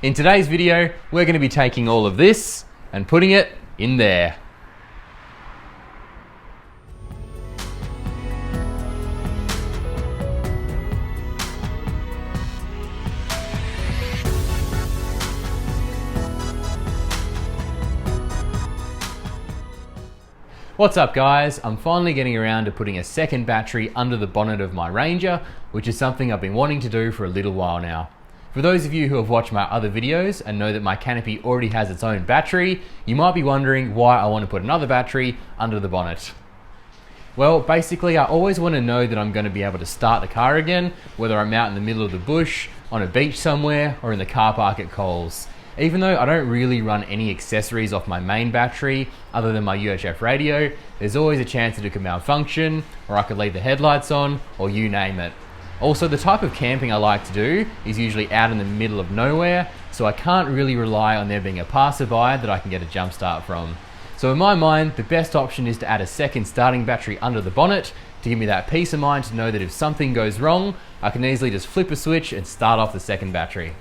In today's video, we're going to be taking all of this and putting it in there. What's up guys? I'm finally getting around to putting a second battery under the bonnet of my Ranger, which is something I've been wanting to do for a little while now. For those of you who have watched my other videos and know that my canopy already has its own battery, you might be wondering why I want to put another battery under the bonnet. Well, basically I always want to know that I'm going to be able to start the car again, whether I'm out in the middle of the bush, on a beach somewhere, or in the car park at Coles. Even though I don't really run any accessories off my main battery other than my UHF radio, there's always a chance that it could malfunction, or I could leave the headlights on, or you name it. Also, the type of camping I like to do is usually out in the middle of nowhere, so I can't really rely on there being a passerby that I can get a jump start from. So in my mind, the best option is to add a second starting battery under the bonnet to give me that peace of mind to know that if something goes wrong, I can easily just flip a switch and start off the second battery.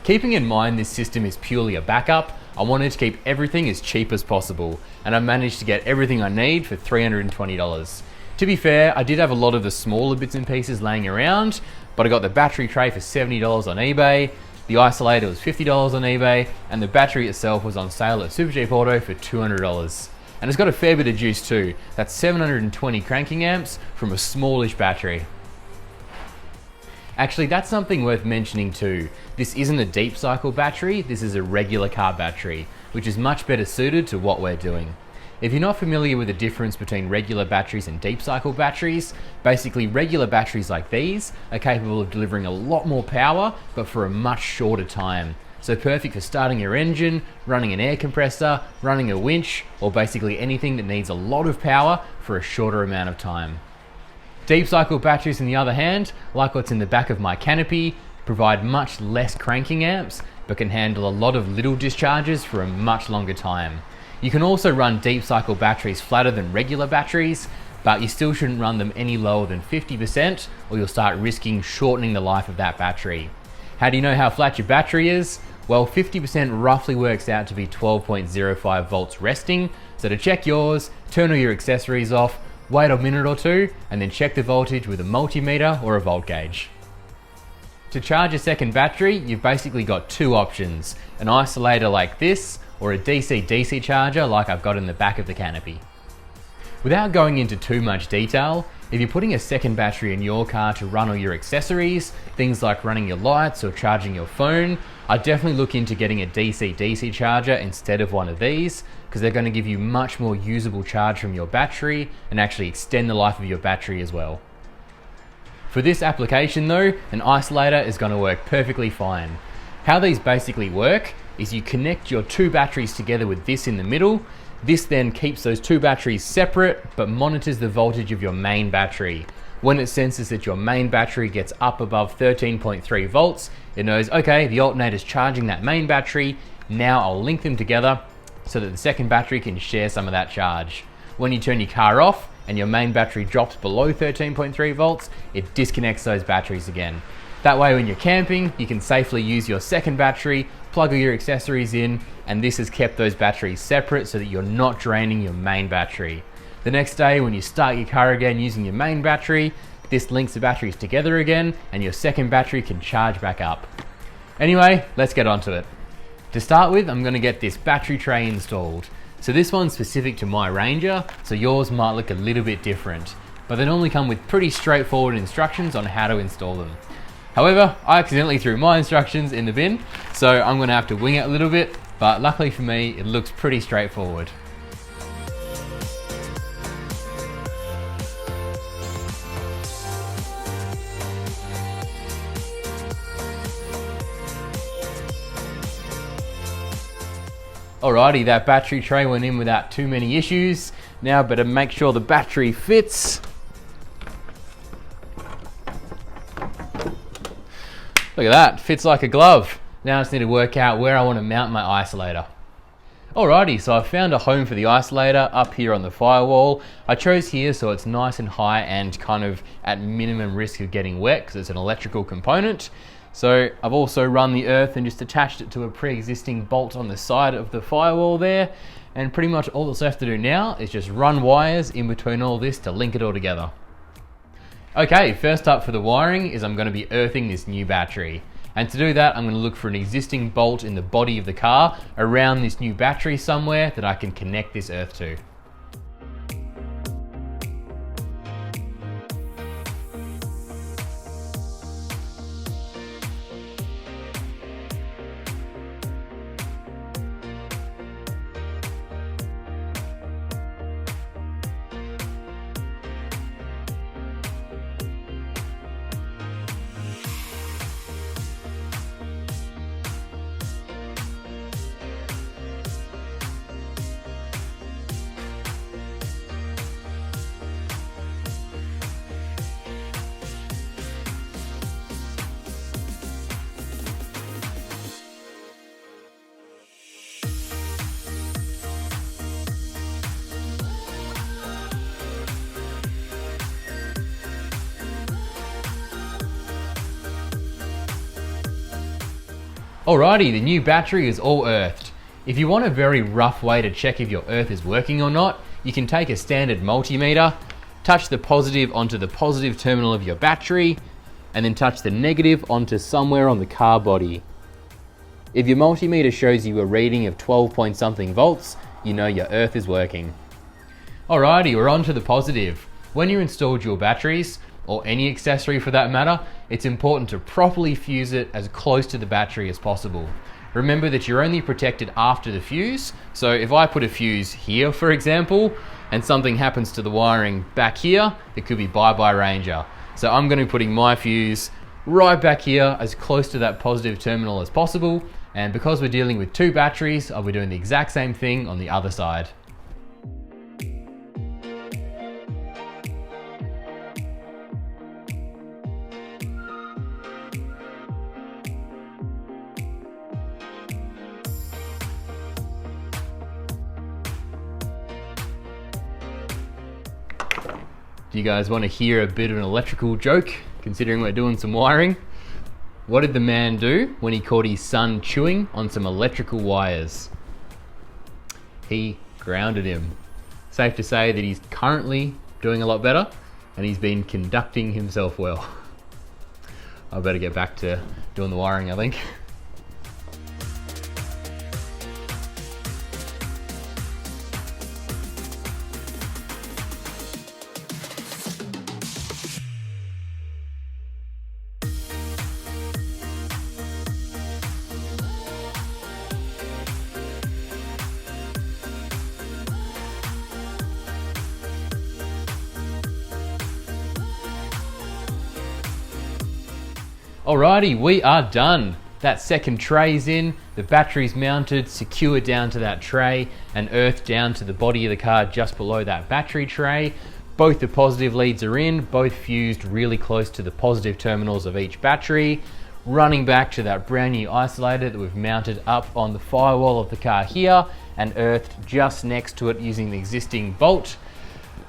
Keeping in mind this system is purely a backup, I wanted to keep everything as cheap as possible, and I managed to get everything I need for $320. To be fair, I did have a lot of the smaller bits and pieces laying around, but I got the battery tray for $70 on eBay, the isolator was $50 on eBay, and the battery itself was on sale at Super Cheap Auto for $200. And it's got a fair bit of juice too, that's 720 cranking amps from a smallish battery. Actually, that's something worth mentioning too. This isn't a deep cycle battery, this is a regular car battery, which is much better suited to what we're doing. If you're not familiar with the difference between regular batteries and deep cycle batteries, basically regular batteries like these are capable of delivering a lot more power, but for a much shorter time. So perfect for starting your engine, running an air compressor, running a winch, or basically anything that needs a lot of power for a shorter amount of time. Deep cycle batteries on the other hand, like what's in the back of my canopy, provide much less cranking amps, but can handle a lot of little discharges for a much longer time. You can also run deep cycle batteries flatter than regular batteries, but you still shouldn't run them any lower than 50% or you'll start risking shortening the life of that battery. How do you know how flat your battery is? Well, 50% roughly works out to be 12.05 volts resting, so to check yours, turn all your accessories off, wait a minute or two, and then check the voltage with a multimeter or a volt gauge. To charge a second battery, you've basically got two options, an isolator like this, or a DC-DC charger like I've got in the back of the canopy. Without going into too much detail, if you're putting a second battery in your car to run all your accessories, things like running your lights or charging your phone, I'd definitely look into getting a DC-DC charger instead of one of these, because they're going to give you much more usable charge from your battery and actually extend the life of your battery as well. For this application though, an isolator is going to work perfectly fine. How these basically work is you connect your two batteries together with this in the middle. This then keeps those two batteries separate but monitors the voltage of your main battery. When it senses that your main battery gets up above 13.3 volts, it knows, okay, the alternator's charging that main battery, now I'll link them together so that the second battery can share some of that charge. When you turn your car off and your main battery drops below 13.3 volts, it disconnects those batteries again. That way when you're camping, you can safely use your second battery, plug all your accessories in, and this has kept those batteries separate so that you're not draining your main battery. The next day when you start your car again using your main battery, this links the batteries together again and your second battery can charge back up. Anyway, let's get onto it. To start with, I'm going to get this battery tray installed. So this one's specific to my Ranger, so yours might look a little bit different, but they normally come with pretty straightforward instructions on how to install them. However, I accidentally threw my instructions in the bin, so I'm going to have to wing it a little bit, but luckily for me, it looks pretty straightforward. Alrighty, that battery tray went in without too many issues. Now better make sure the battery fits. Look at that, fits like a glove. Now I just need to work out where I want to mount my isolator. Alrighty, so I've found a home for the isolator up here on the firewall. I chose here so it's nice and high and kind of at minimum risk of getting wet because it's an electrical component. So I've also run the earth and just attached it to a pre-existing bolt on the side of the firewall there. And pretty much all that's left to do now is just run wires in between all this to link it all together. Okay, first up for the wiring is I'm going to be earthing this new battery. And to do that, I'm going to look for an existing bolt in the body of the car around this new battery somewhere that I can connect this earth to. Alrighty, the new battery is all earthed. If you want a very rough way to check if your earth is working or not, you can take a standard multimeter, touch the positive onto the positive terminal of your battery, and then touch the negative onto somewhere on the car body. If your multimeter shows you a reading of 12 point something volts, you know your earth is working. Alrighty, we're on to the positive. When you install dual batteries, or any accessory for that matter, it's important to properly fuse it as close to the battery as possible. Remember that you're only protected after the fuse, so if I put a fuse here, for example, and something happens to the wiring back here, it could be bye-bye Ranger. So I'm going to be putting my fuse right back here as close to that positive terminal as possible, and because we're dealing with two batteries, I'll be doing the exact same thing on the other side. Do you guys want to hear a bit of an electrical joke, considering we're doing some wiring? What did the man do when he caught his son chewing on some electrical wires? He grounded him. Safe to say that he's currently doing a lot better and he's been conducting himself well. I better get back to doing the wiring, I think. Alrighty, we are done. That second tray's in, the battery's mounted, secured down to that tray, and earthed down to the body of the car just below that battery tray. Both the positive leads are in, both fused really close to the positive terminals of each battery. Running back to that brand new isolator that we've mounted up on the firewall of the car here, and earthed just next to it using the existing bolt.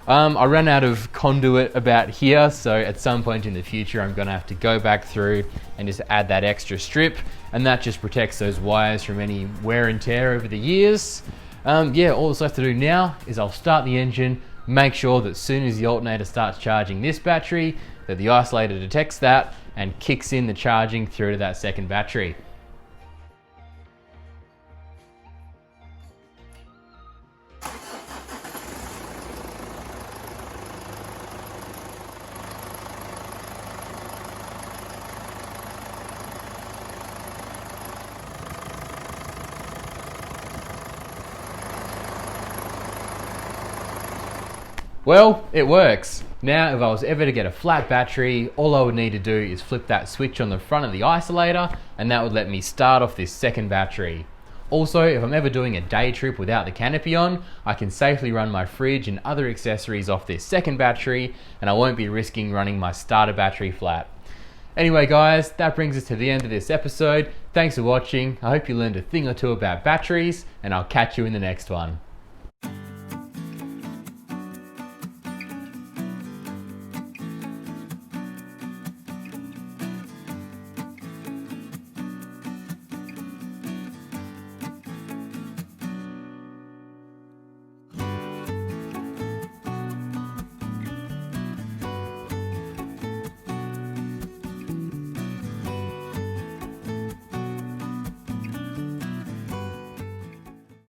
I ran out of conduit about here, so at some point in the future I'm going to have to go back through and just add that extra strip, and that just protects those wires from any wear and tear over the years. Yeah, all that's left to do now is I'll start the engine, make sure that as soon as the alternator starts charging this battery, that the isolator detects that and kicks in the charging through to that second battery. Well, it works. Now, if I was ever to get a flat battery, all I would need to do is flip that switch on the front of the isolator, and that would let me start off this second battery. Also, if I'm ever doing a day trip without the canopy on, I can safely run my fridge and other accessories off this second battery, and I won't be risking running my starter battery flat. Anyway guys, that brings us to the end of this episode. Thanks for watching. I hope you learned a thing or two about batteries, and I'll catch you in the next one.